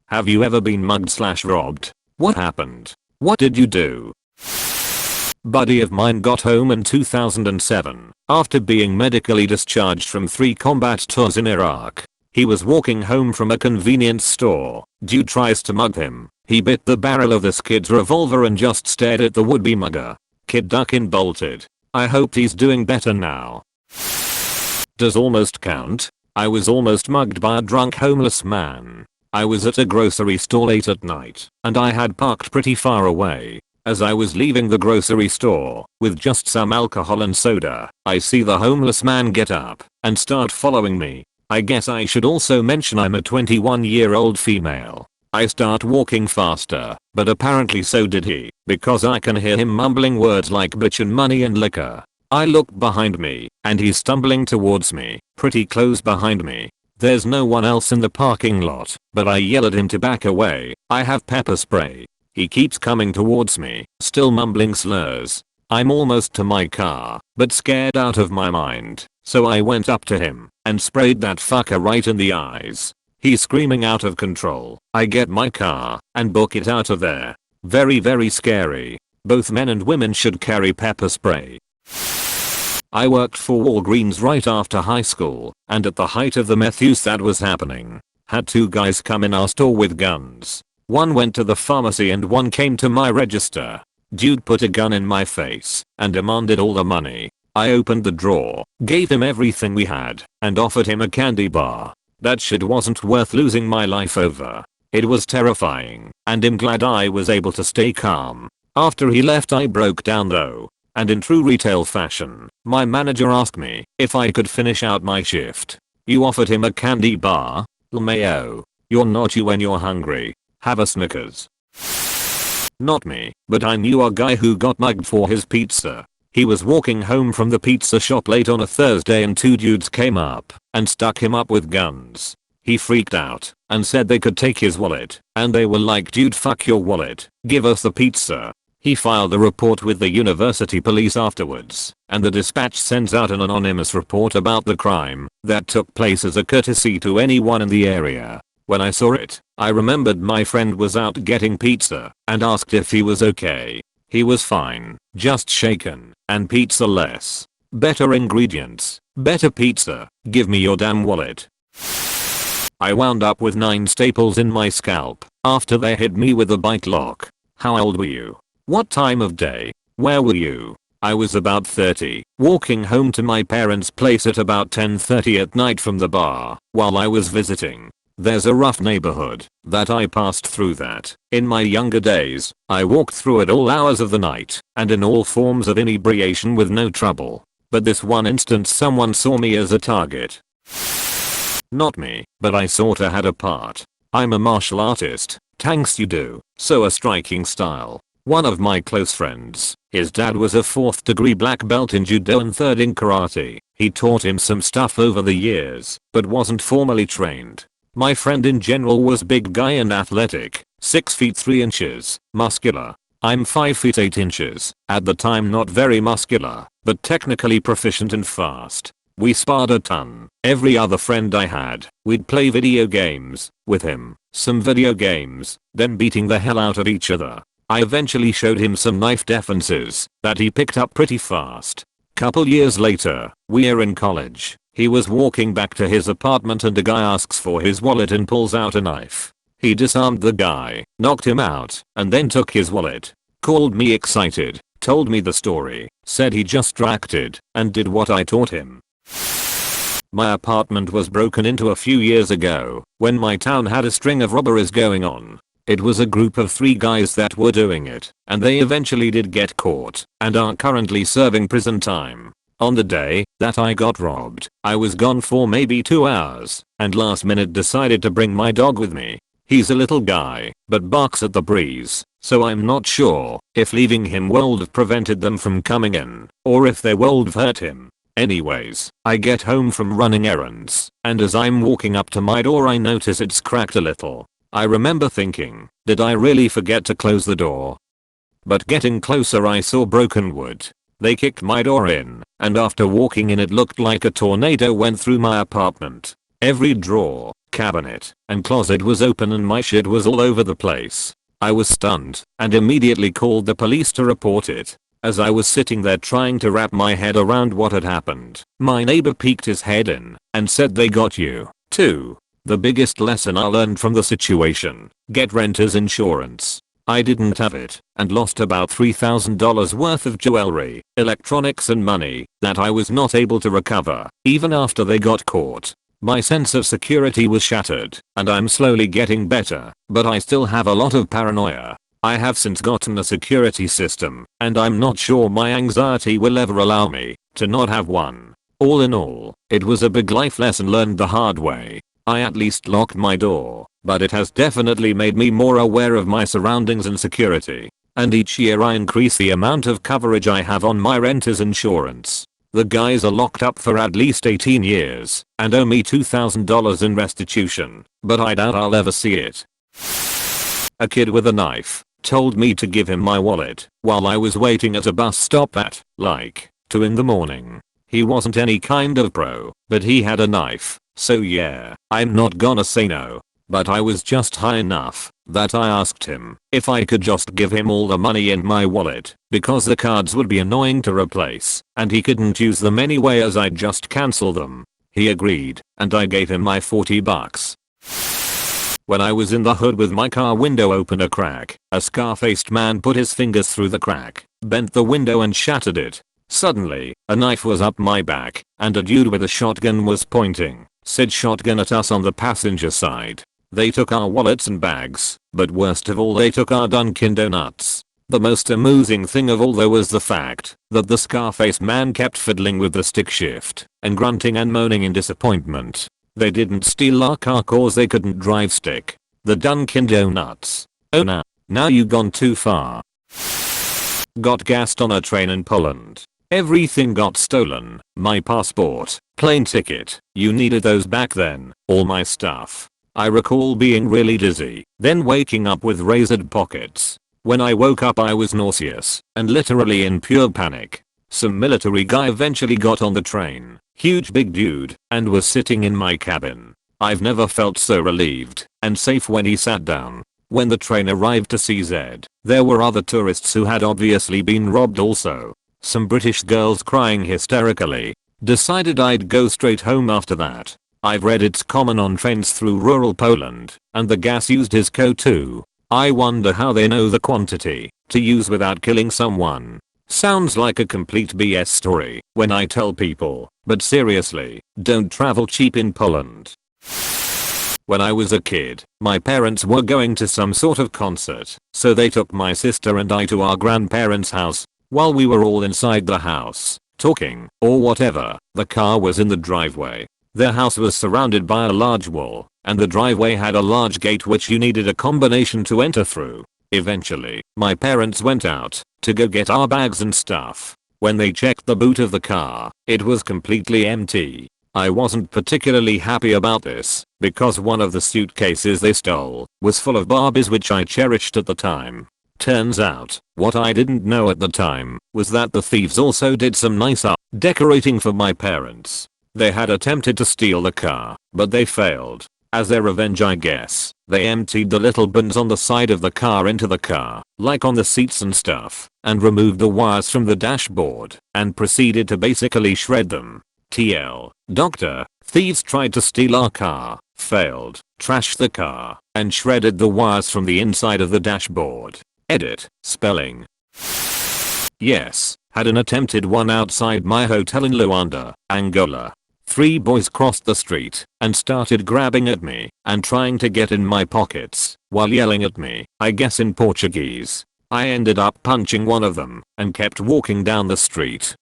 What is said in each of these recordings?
Have you ever been mugged/robbed? What happened? What did you do? Buddy of mine got home in 2007 after being medically discharged from 3 combat tours in Iraq. He was walking home from a convenience store. Dude tries to mug him. He bit the barrel of this kid's revolver and just stared at the would-be mugger. Kid ducked and bolted. I hope he's doing better now. Does almost count? I was almost mugged by a drunk homeless man. I was at a grocery store late at night, and I had parked pretty far away. As I was leaving the grocery store, with just some alcohol and soda, I see the homeless man get up and start following me. I guess I should also mention I'm a 21-year-old female. I start walking faster, but apparently so did he, because I can hear him mumbling words like bitch and money and liquor. I look behind me, and he's stumbling towards me, pretty close behind me. There's no one else in the parking lot, but I yell at him to back away. I have pepper spray. He keeps coming towards me, still mumbling slurs. I'm almost to my car, but scared out of my mind, so I went up to him and sprayed that fucker right in the eyes. He's screaming out of control. I get my car and book it out of there. Very scary. Both men and women should carry pepper spray. I worked for Walgreens right after high school, and at the height of the meth use that was happening, had 2 guys come in our store with guns. One went to the pharmacy and one came to my register. Dude put a gun in my face and demanded all the money. I opened the drawer, gave him everything we had, and offered him a candy bar. That shit wasn't worth losing my life over. It was terrifying, and I'm glad I was able to stay calm. After he left I broke down though. And in true retail fashion, my manager asked me if I could finish out my shift. You offered him a candy bar? LMAO. You're not you when you're hungry. Have a Snickers. Not me, but I knew a guy who got mugged for his pizza. He was walking home from the pizza shop late on a Thursday and 2 dudes came up and stuck him up with guns. He freaked out and said they could take his wallet, and they were like, dude, fuck your wallet, give us the pizza. He filed a report with the university police afterwards, and the dispatch sends out an anonymous report about the crime that took place as a courtesy to anyone in the area. When I saw it, I remembered my friend was out getting pizza and asked if he was okay. He was fine, just shaken, and pizza less. Better ingredients, better pizza, give me your damn wallet. I wound up with 9 staples in my scalp after they hit me with a bike lock. How old were you? What time of day? Where were you? I was about 30, walking home to my parents' place at about 10:30 at night from the bar while I was visiting. There's a rough neighborhood that I passed through that, in my younger days, I walked through at all hours of the night and in all forms of inebriation with no trouble. But this one instance someone saw me as a target. Not me, but I sorta had a part. I'm a martial artist, thanks you do, so a striking style. One of my close friends, his dad was a 4th degree black belt in judo and 3rd in karate. He taught him some stuff over the years, but wasn't formally trained. My friend in general was big guy and athletic, 6 feet 3 inches, muscular. I'm 5 feet 8 inches, at the time not very muscular, but technically proficient and fast. We sparred a ton. Every other friend I had, we'd play video games with him, some video games, then beating the hell out of each other. I eventually showed him some knife defenses that he picked up pretty fast. Couple years later, we're in college. He was walking back to his apartment and a guy asks for his wallet and pulls out a knife. He disarmed the guy, knocked him out, and then took his wallet. Called me excited, told me the story, said he just acted and did what I taught him. My apartment was broken into a few years ago when my town had a string of robberies going on. It was a group of 3 guys that were doing it, and they eventually did get caught and are currently serving prison time. On the day that I got robbed, I was gone for maybe 2 hours and last minute decided to bring my dog with me. He's a little guy, but barks at the breeze, so I'm not sure if leaving him would have prevented them from coming in or if they would have hurt him. Anyways, I get home from running errands, and as I'm walking up to my door I notice it's cracked a little. I remember thinking, did I really forget to close the door? But getting closer I saw broken wood. They kicked my door in, and after walking in it looked like a tornado went through my apartment. Every drawer, cabinet, and closet was open and my shit was all over the place. I was stunned and immediately called the police to report it. As I was sitting there trying to wrap my head around what had happened, my neighbor peeked his head in and said they got you, too. The biggest lesson I learned from the situation: get renter's insurance. I didn't have it and lost about $3,000 worth of jewelry, electronics and money that I was not able to recover even after they got caught. My sense of security was shattered and I'm slowly getting better, but I still have a lot of paranoia. I have since gotten a security system and I'm not sure my anxiety will ever allow me to not have one. All in all, it was a big life lesson learned the hard way. I at least locked my door, but it has definitely made me more aware of my surroundings and security. And each year I increase the amount of coverage I have on my renter's insurance. The guys are locked up for at least 18 years and owe me $2,000 in restitution, but I doubt I'll ever see it. A kid with a knife told me to give him my wallet while I was waiting at a bus stop at, like, 2 in the morning. He wasn't any kind of pro, but he had a knife, so yeah, I'm not gonna say no. But I was just high enough that I asked him if I could just give him all the money in my wallet because the cards would be annoying to replace and he couldn't use them anyway as I'd just cancel them. He agreed and I gave him my $40. When I was in the hood with my car window open a crack, a scar-faced man put his fingers through the crack, bent the window and shattered it. Suddenly, a knife was up my back and a dude with a shotgun was pointing said shotgun at us on the passenger side. They took our wallets and bags, but worst of all they took our Dunkin' Donuts. The most amusing thing of all though was the fact that the Scarface man kept fiddling with the stick shift and grunting and moaning in disappointment. They didn't steal our car cause they couldn't drive stick. The Dunkin' Donuts. Oh nah, now you gone too far. Got gassed on a train in Poland. Everything got stolen. My passport, plane ticket, you needed those back then, all my stuff. I recall being really dizzy, then waking up with razored pockets. When I woke up I was nauseous and literally in pure panic. Some military guy eventually got on the train, huge big dude, and was sitting in my cabin. I've never felt so relieved and safe when he sat down. When the train arrived to CZ, there were other tourists who had obviously been robbed also. Some British girls crying hysterically. Decided I'd go straight home after that. I've read it's common on trains through rural Poland, and the gas used is CO2. I wonder how they know the quantity to use without killing someone. Sounds like a complete BS story when I tell people, but seriously, don't travel cheap in Poland. When I was a kid, my parents were going to some sort of concert, so they took my sister and I to our grandparents' house. While we were all inside the house, talking, or whatever, the car was in the driveway. Their house was surrounded by a large wall, and the driveway had a large gate which you needed a combination to enter through. Eventually, my parents went out to go get our bags and stuff. When they checked the boot of the car, it was completely empty. I wasn't particularly happy about this, because one of the suitcases they stole was full of Barbies which I cherished at the time. Turns out, what I didn't know at the time was that the thieves also did some nice art decorating for my parents. They had attempted to steal the car, but they failed. As their revenge I guess, they emptied the little bins on the side of the car into the car, like on the seats and stuff, and removed the wires from the dashboard, and proceeded to basically shred them. TL. Doctor, thieves tried to steal our car, failed, trashed the car, and shredded the wires from the inside of the dashboard. Edit. Spelling. Yes, had an attempted one outside my hotel in Luanda, Angola. 3 boys crossed the street and started grabbing at me and trying to get in my pockets while yelling at me, I guess in Portuguese. I ended up punching one of them and kept walking down the street.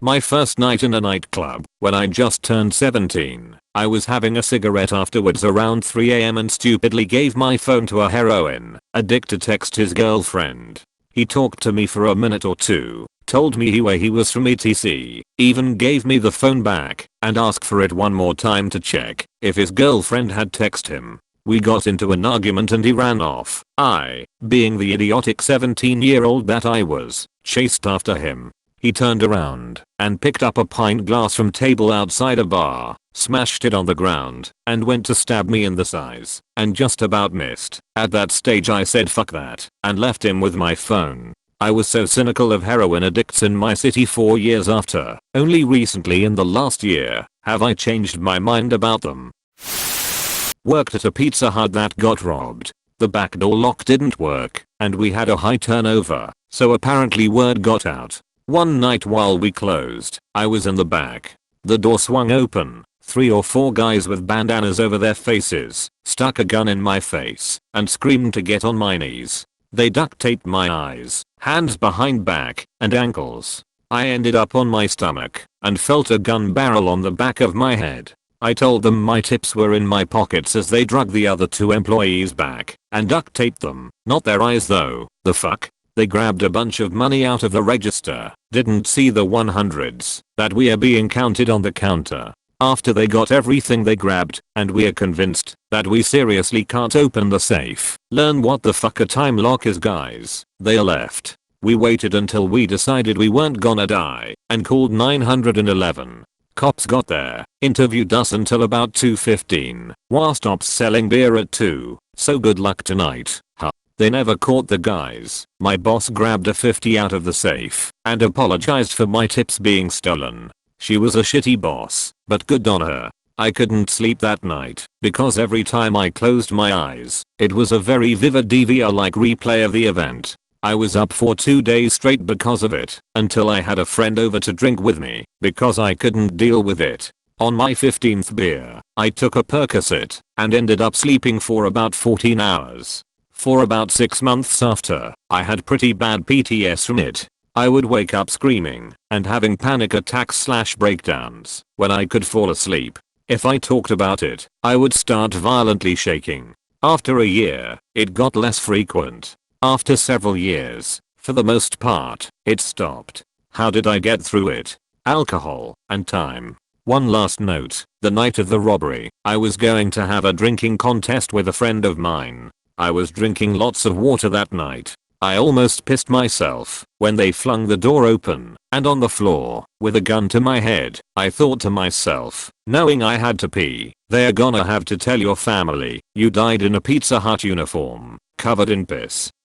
My first night in a nightclub, when I just turned 17, I was having a cigarette afterwards around 3 AM and stupidly gave my phone to a heroin addict to text his girlfriend. He talked to me for a minute or two, told me where he was from etc, even gave me the phone back and asked for it one more time to check if his girlfriend had texted him. We got into an argument and he ran off. I, being the idiotic 17-year-old that I was, chased after him. He turned around and picked up a pint glass from table outside a bar smashed it on the ground, and went to stab me in the sides, and just about missed. At that stage I said fuck that, and left him with my phone. I was so cynical of heroin addicts in my city 4 years after. Only recently in the last year have I changed my mind about them. Worked at a Pizza Hut that got robbed. The backdoor lock didn't work, and we had a high turnover, so apparently word got out. One night while we closed, I was in the back. The door swung open. 3 or 4 guys with bandanas over their faces stuck a gun in my face and screamed to get on my knees. They duct taped my eyes, hands behind back, and ankles. I ended up on my stomach and felt a gun barrel on the back of my head. I told them my tips were in my pockets as they drug the other 2 employees back and duct taped them. Not their eyes though. The fuck? They grabbed a bunch of money out of the register, didn't see the 100s that we are being counted on the counter. After they got everything they grabbed, and we are convinced that we seriously can't open the safe. Learn what the fuck a time lock is, guys. They left. We waited until we decided we weren't gonna die and called 911. Cops got there, interviewed us until about 2:15. Wa stops selling beer at 2, so good luck tonight. Huh. They never caught the guys. My boss grabbed a 50 out of the safe and apologized for my tips being stolen. She was a shitty boss, but good on her. I couldn't sleep that night because every time I closed my eyes, it was a very vivid DVR-like replay of the event. I was up for 2 days straight because of it, until I had a friend over to drink with me because I couldn't deal with it. On my 15th beer, I took a Percocet and ended up sleeping for about 14 hours. For about 6 months after, I had pretty bad PTS from it. I would wake up screaming and having panic attacks/breakdowns when I could fall asleep. If I talked about it, I would start violently shaking. After a year, it got less frequent. After several years, for the most part, it stopped. How did I get through it? Alcohol and time. One last note, the night of the robbery, I was going to have a drinking contest with a friend of mine. I was drinking lots of water that night. I almost pissed myself when they flung the door open, and on the floor, with a gun to my head, I thought to myself, knowing I had to pee, they're gonna have to tell your family you died in a Pizza Hut uniform, covered in piss.